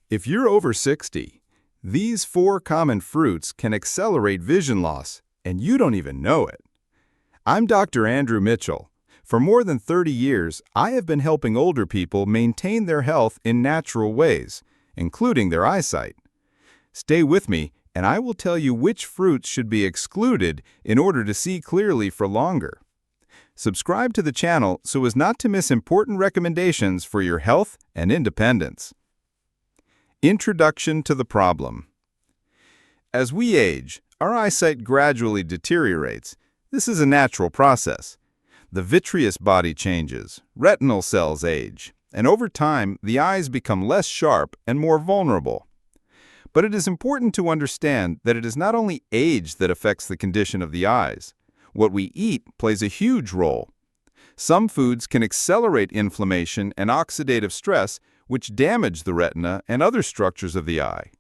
If you're over 60, these 4 common fruits can accelerate vision loss, and you don't even know it. I'm Dr. Andrew Mitchell. For more than 30 years, I have been helping older people maintain their health in natural ways, including their eyesight. Stay with me, and I will tell you which fruits should be excluded in order to see clearly for longer. Subscribe to the channel so as not to miss important recommendations for your health and independence. Introduction to the problem. As we age, our eyesight gradually deteriorates. This is a natural process. The vitreous body changes, retinal cells age, and over time, the eyes become less sharp and more vulnerable. But it is important to understand that it is not only age that affects the condition of the eyes. What we eat plays a huge role. Some foods can accelerate inflammation and oxidative stress, which damage the retina and other structures of the eye.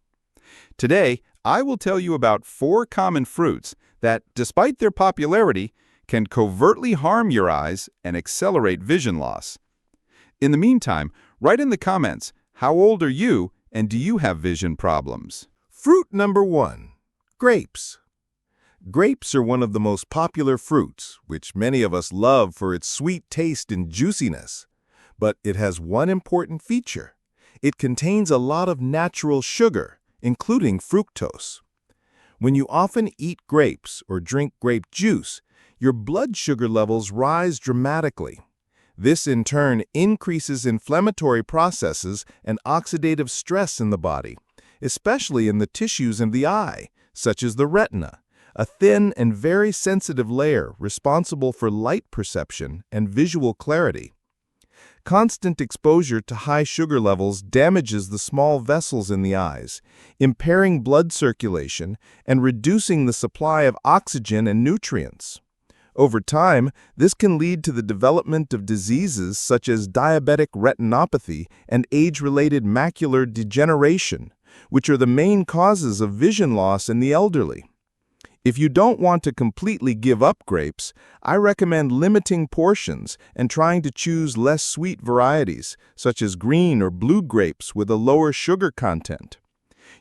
Today, I will tell you about 4 common fruits that, despite their popularity, can covertly harm your eyes and accelerate vision loss. In the meantime, write in the comments, how old are you and do you have vision problems? Fruit number 1, grapes. Grapes are one of the most popular fruits, which many of us love for its sweet taste and juiciness. But it has one important feature. It contains a lot of natural sugar, including fructose. When you often eat grapes or drink grape juice, your blood sugar levels rise dramatically. This, in turn, increases inflammatory processes and oxidative stress in the body, especially in the tissues of the eye, such as the retina, a thin and very sensitive layer responsible for light perception and visual clarity. Constant exposure to high sugar levels damages the small vessels in the eyes, impairing blood circulation and reducing the supply of oxygen and nutrients. Over time, this can lead to the development of diseases such as diabetic retinopathy and age-related macular degeneration, which are the main causes of vision loss in the elderly. If you don't want to completely give up grapes, I recommend limiting portions and trying to choose less sweet varieties, such as green or blue grapes with a lower sugar content.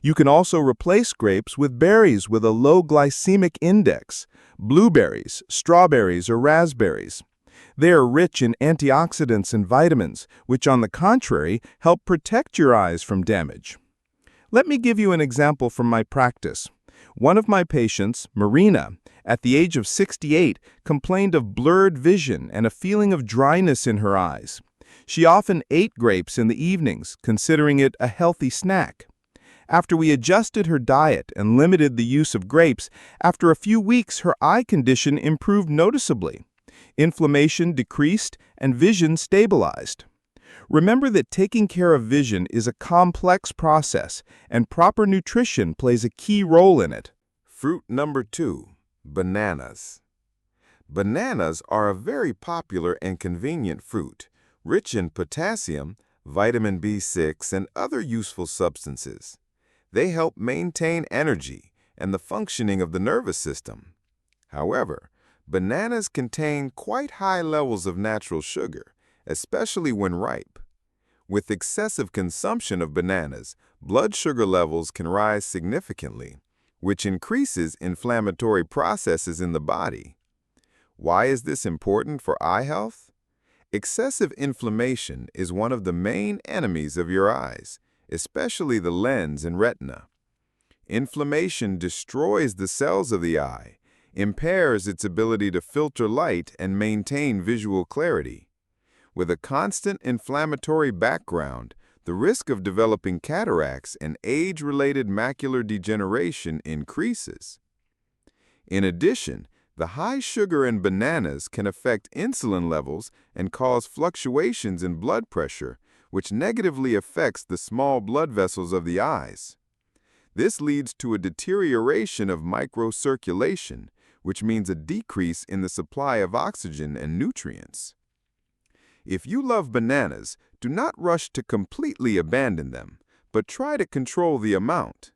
You can also replace grapes with berries with a low glycemic index, blueberries, strawberries, or raspberries. They are rich in antioxidants and vitamins, which on the contrary help protect your eyes from damage. Let me give you an example from my practice. One of my patients, Marina, at the age of 68, complained of blurred vision and a feeling of dryness in her eyes. She often ate grapes in the evenings, considering it a healthy snack. After we adjusted her diet and limited the use of grapes, after a few weeks her eye condition improved noticeably. Inflammation decreased and vision stabilized. Remember that taking care of vision is a complex process, and proper nutrition plays a key role in it. Fruit number 2, bananas. Bananas are a very popular and convenient fruit, rich in potassium, vitamin B6, and other useful substances. They help maintain energy and the functioning of the nervous system. However, bananas contain quite high levels of natural sugar, especially when ripe. With excessive consumption of bananas, blood sugar levels can rise significantly, which increases inflammatory processes in the body. Why is this important for eye health? Excessive inflammation is one of the main enemies of your eyes, especially the lens and retina. Inflammation destroys the cells of the eye, impairs its ability to filter light and maintain visual clarity. With a constant inflammatory background, the risk of developing cataracts and age-related macular degeneration increases. In addition, the high sugar in bananas can affect insulin levels and cause fluctuations in blood pressure, which negatively affects the small blood vessels of the eyes. This leads to a deterioration of microcirculation, which means a decrease in the supply of oxygen and nutrients. If you love bananas, do not rush to completely abandon them, but try to control the amount.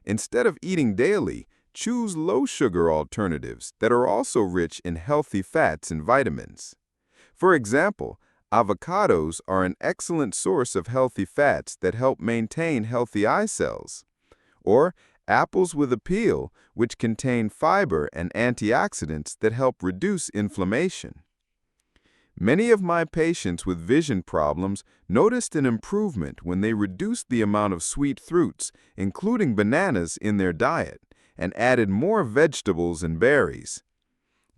Instead of eating daily, choose low-sugar alternatives that are also rich in healthy fats and vitamins. For example, Avocados are an excellent source of healthy fats that help maintain healthy eye cells. Or apples with a peel, which contain fiber and antioxidants that help reduce inflammation. Many of my patients with vision problems noticed an improvement when they reduced the amount of sweet fruits, including bananas, in their diet, and added more vegetables and berries.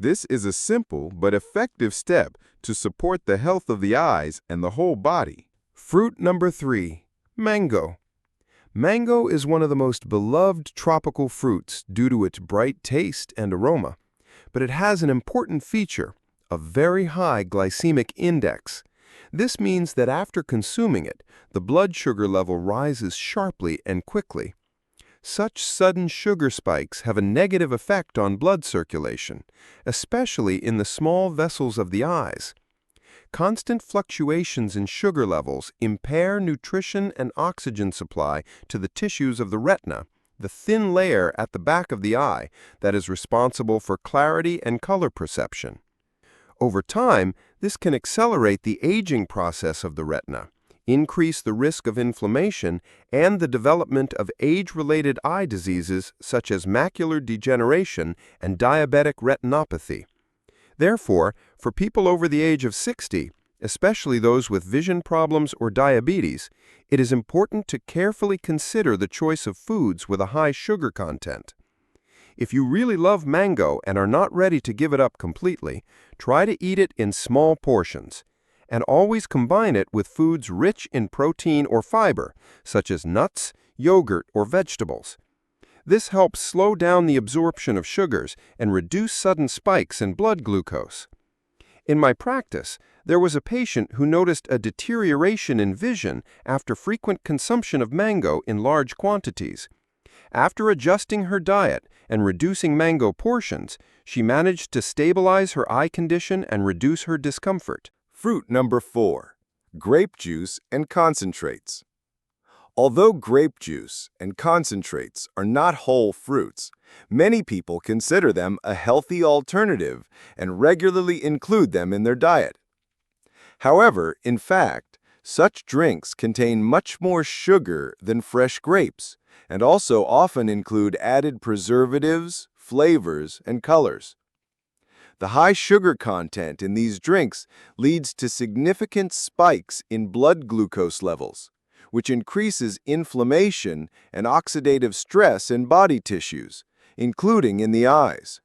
This is a simple but effective step to support the health of the eyes and the whole body. Fruit number 3, mango. Mango is one of the most beloved tropical fruits due to its bright taste and aroma, but it has an important feature: a very high glycemic index. This means that after consuming it, the blood sugar level rises sharply and quickly. Such sudden sugar spikes have a negative effect on blood circulation, especially in the small vessels of the eyes. Constant fluctuations in sugar levels impair nutrition and oxygen supply to the tissues of the retina, the thin layer at the back of the eye that is responsible for clarity and color perception. Over time, this can accelerate the aging process of the retina, increase the risk of inflammation, and the development of age-related eye diseases such as macular degeneration and diabetic retinopathy. Therefore, for people over the age of 60, especially those with vision problems or diabetes, it is important to carefully consider the choice of foods with a high sugar content. If you really love mango and are not ready to give it up completely, try to eat it in small portions, and always combine it with foods rich in protein or fiber, such as nuts, yogurt, or vegetables. This helps slow down the absorption of sugars and reduce sudden spikes in blood glucose. In my practice, there was a patient who noticed a deterioration in vision after frequent consumption of mango in large quantities. After adjusting her diet and reducing mango portions, she managed to stabilize her eye condition and reduce her discomfort. Fruit number 4, grape juice and concentrates. Although grape juice and concentrates are not whole fruits, many people consider them a healthy alternative and regularly include them in their diet. However, in fact, such drinks contain much more sugar than fresh grapes and also often include added preservatives, flavors, and colors. The high sugar content in these drinks leads to significant spikes in blood glucose levels, which increases inflammation and oxidative stress in body tissues, including in the eyes.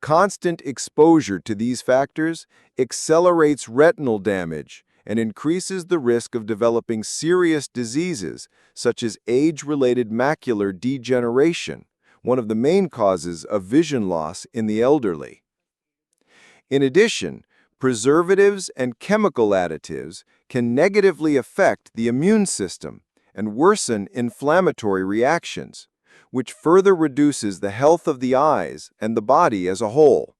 Constant exposure to these factors accelerates retinal damage and increases the risk of developing serious diseases such as age-related macular degeneration, one of the main causes of vision loss in the elderly. In addition, preservatives and chemical additives can negatively affect the immune system and worsen inflammatory reactions, which further reduces the health of the eyes and the body as a whole.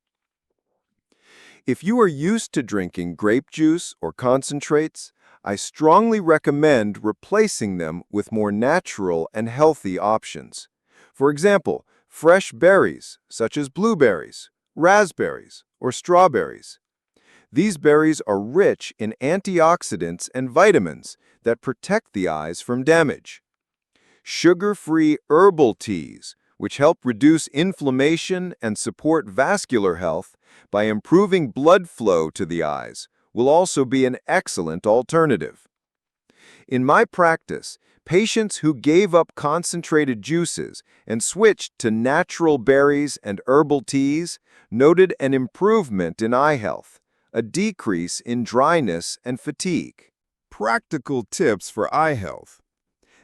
If you are used to drinking grape juice or concentrates, I strongly recommend replacing them with more natural and healthy options. For example, fresh berries such as blueberries, raspberries, or strawberries. These berries are rich in antioxidants and vitamins that protect the eyes from damage. Sugar-free herbal teas, which help reduce inflammation and support vascular health by improving blood flow to the eyes, will also be an excellent alternative. In my practice, patients who gave up concentrated juices and switched to natural berries and herbal teas noted an improvement in eye health, a decrease in dryness and fatigue. Practical tips for eye health.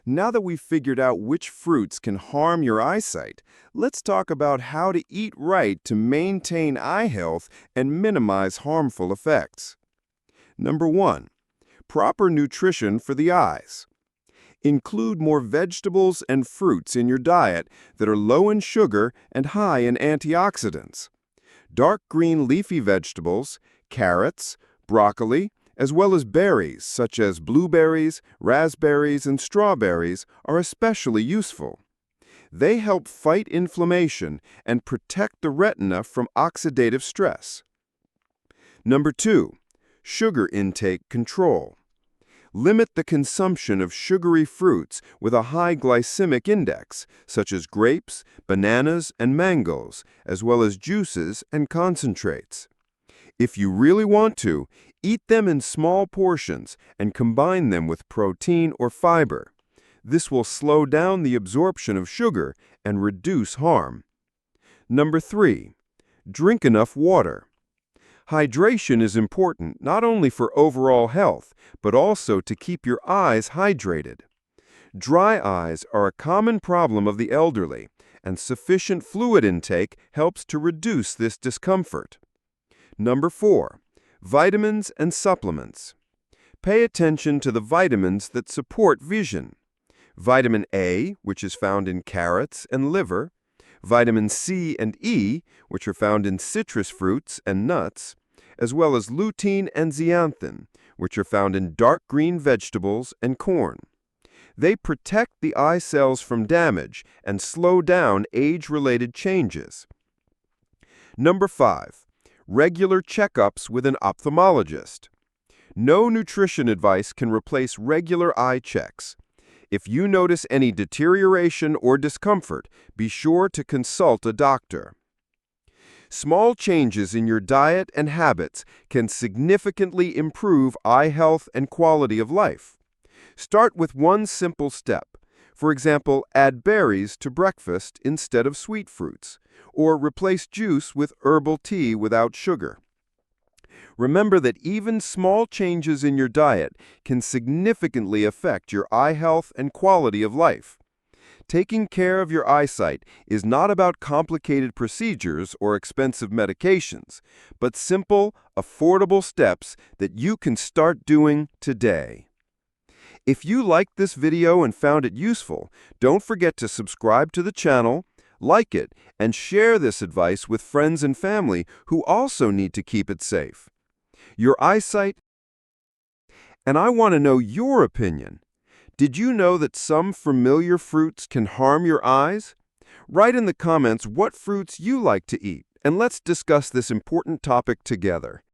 Now that we've figured out which fruits can harm your eyesight, let's talk about how to eat right to maintain eye health and minimize harmful effects. Number 1. Proper nutrition for the eyes. Include more vegetables and fruits in your diet that are low in sugar and high in antioxidants. Dark green leafy vegetables, carrots, broccoli, as well as berries such as blueberries, raspberries, and strawberries are especially useful. They help fight inflammation and protect the retina from oxidative stress. Number 2. Sugar intake control. Limit the consumption of sugary fruits with a high glycemic index, such as grapes, bananas, and mangoes, as well as juices and concentrates. If you really want to, eat them in small portions and combine them with protein or fiber. This will slow down the absorption of sugar and reduce harm. Number 3, drink enough water. Hydration is important not only for overall health, but also to keep your eyes hydrated. Dry eyes are a common problem of the elderly, and sufficient fluid intake helps to reduce this discomfort. Number 4, vitamins and supplements. Pay attention to the vitamins that support vision. Vitamin A, which is found in carrots and liver, vitamin C and E, which are found in citrus fruits and nuts, as well as lutein and zeaxanthin, which are found in dark green vegetables and corn. They protect the eye cells from damage and slow down age-related changes. Number 5, regular checkups with an ophthalmologist. No nutrition advice can replace regular eye checks. If you notice any deterioration or discomfort, be sure to consult a doctor. Small changes in your diet and habits can significantly improve eye health and quality of life. Start with one simple step. For example, add berries to breakfast instead of sweet fruits, or replace juice with herbal tea without sugar. Remember that even small changes in your diet can significantly affect your eye health and quality of life. Taking care of your eyesight is not about complicated procedures or expensive medications, but simple, affordable steps that you can start doing today. If you liked this video and found it useful, don't forget to subscribe to the channel, like it, and share this advice with friends and family who also need to keep it safe. Your eyesight, and I want to know your opinion. Did you know that some familiar fruits can harm your eyes? Write in the comments what fruits you like to eat, and let's discuss this important topic together.